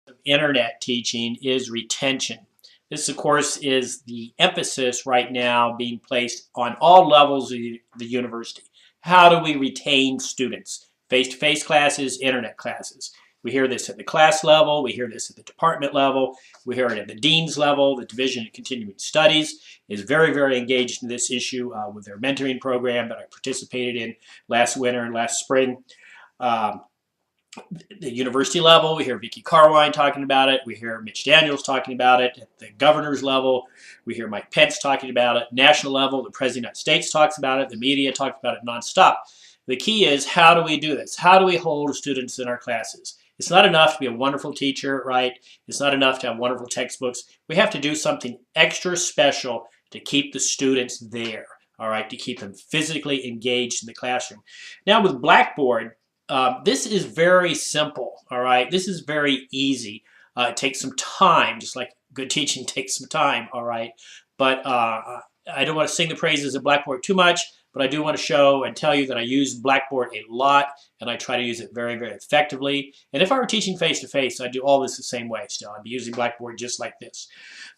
of internet teaching is retention. This, of course, is the emphasis right now being placed on all levels of the university. How do we retain students? Face-to-face classes, internet classes. We hear this at the class level. We hear this at the department level. We hear it at the dean's level. The Division of Continuing Studies is very, very engaged in this issue with their mentoring program that I participated in last winter and last spring. The university level, we hear Vicky Carwine talking about it. We hear Mitch Daniels talking about it. At the governor's level, we hear Mike Pence talking about it. National level, the President of the United States talks about it. The media talks about it nonstop. The key is, how do we do this? How do we hold students in our classes? It's not enough to be a wonderful teacher, right? It's not enough to have wonderful textbooks. We have to do something extra special to keep the students there, all right, to keep them physically engaged in the classroom. Now with Blackboard, this is very simple, all right? This is very easy. It takes some time, just like good teaching takes some time, all right? But I don't want to sing the praises of Blackboard too much, but I do want to show and tell you that I use Blackboard a lot, and I try to use it very, very effectively. And if I were teaching face-to-face, I'd do all this the same way still. I'd be using Blackboard just like this.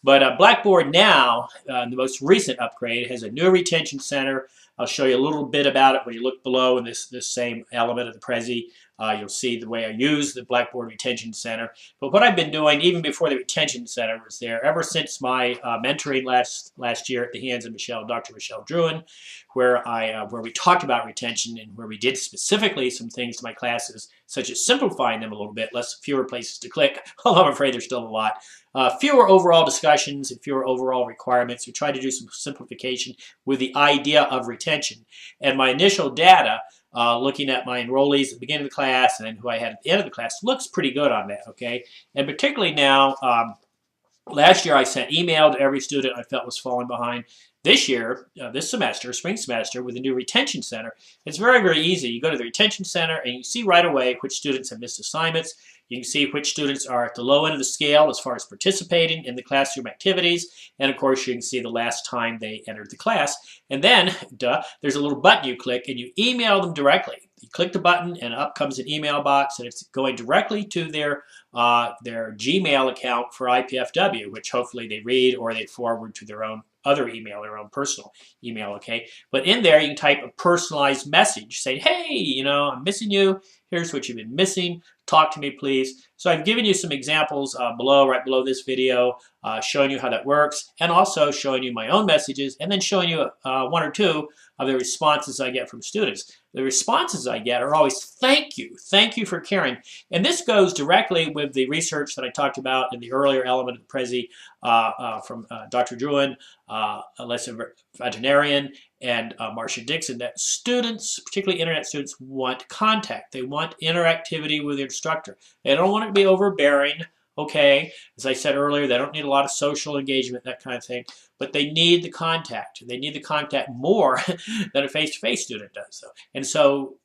But Blackboard now, the most recent upgrade, has a new retention center. I'll show you a little bit about it when you look below in this same element of the Prezi. You'll see the way I use the Blackboard Retention Center. But what I've been doing, even before the Retention Center was there, ever since my mentoring last year at the hands of Dr. Michelle Druin, where we talked about retention and where we did specifically some things to my classes, such as simplifying them a little bit, fewer places to click, although I'm afraid there's still a lot. Fewer overall discussions and fewer overall requirements. We tried to do some simplification with the idea of retention. And my initial data, looking at my enrollees at the beginning of the class and then who I had at the end of the class, looks pretty good on that, okay? And particularly now, last year I sent email to every student I felt was falling behind. This year, this semester, spring semester, with the new retention center, it's very, very easy. You go to the retention center and you see right away which students have missed assignments. You can see which students are at the low end of the scale as far as participating in the classroom activities. And of course, you can see the last time they entered the class. And then, there's a little button you click and you email them directly. You click the button and up comes an email box, and it's going directly to their Gmail account for IPFW, which hopefully they read or they forward to their own other email, their own personal email, okay? But in there, you can type a personalized message. Say, hey, I'm missing you. Here's what you've been missing. Talk to me, please. So I've given you some examples right below this video, showing you how that works, and also showing you my own messages, and then showing you one or two of the responses I get from students. The responses I get are always, thank you for caring. And this goes directly with the research that I talked about in the earlier element of the Prezi from Dr. Druin, Alyssa Veterinarian, and Marcia Dixon, that students, particularly internet students, want contact. They want interactivity with the instructor. They don't want it to be overbearing, okay? As I said earlier, they don't need a lot of social engagement, that kind of thing, but they need the contact. They need the contact more than a face-to-face student does. And so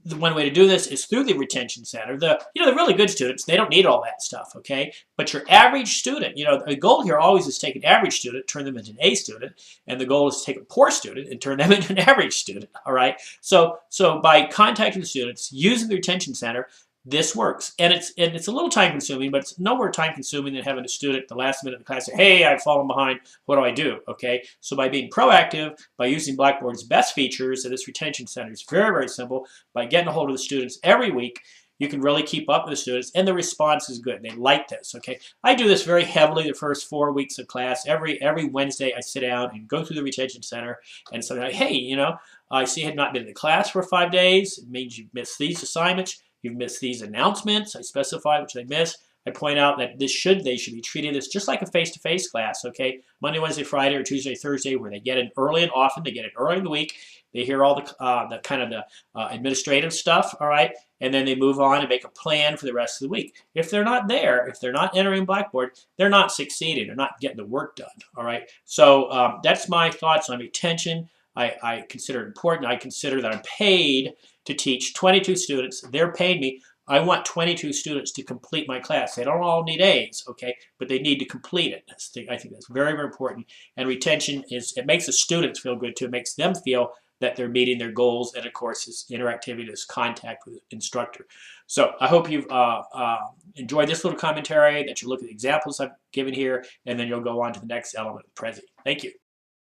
the one way to do this is through the retention center. The really good students, they don't need all that stuff, okay? But your average student, the goal here always is to take an average student, turn them into an A student, and the goal is to take a poor student and turn them into an average student, all right? So by contacting the students, using the retention center, this works. And it's a little time consuming, but it's nowhere time consuming than having a student at the last minute of the class say, hey, I've fallen behind, what do I do? Okay, so by being proactive, by using Blackboard's best features, and this retention center is very, very simple, by getting a hold of the students every week, you can really keep up with the students, and the response is good. They like this, okay? I do this very heavily the first 4 weeks of class. Every Wednesday, I sit down and go through the retention center and say, hey, I see you had not been in the class for 5 days. It means you've missed these assignments. You've missed these announcements. I specify which they missed. I point out that they should be treating this just like a face-to-face class, okay? Monday, Wednesday, Friday, or Tuesday, Thursday, where they get in early and often. They get in early in the week. They hear all the kind of the administrative stuff, all right? And then they move on and make a plan for the rest of the week. If they're not there, if they're not entering Blackboard, they're not succeeding. They're not getting the work done, all right? So that's my thoughts on retention. I consider it important. I consider that I'm paid to teach 22 students. They're paying me. I want 22 students to complete my class. They don't all need A's, okay, but they need to complete it. I think that's very, very important. And retention it makes the students feel good too. It makes them feel that they're meeting their goals, and of course, this interactivity, this contact with the instructor. So I hope you've enjoyed this little commentary, that you look at the examples I've given here, and then you'll go on to the next element of Prezi. Thank you.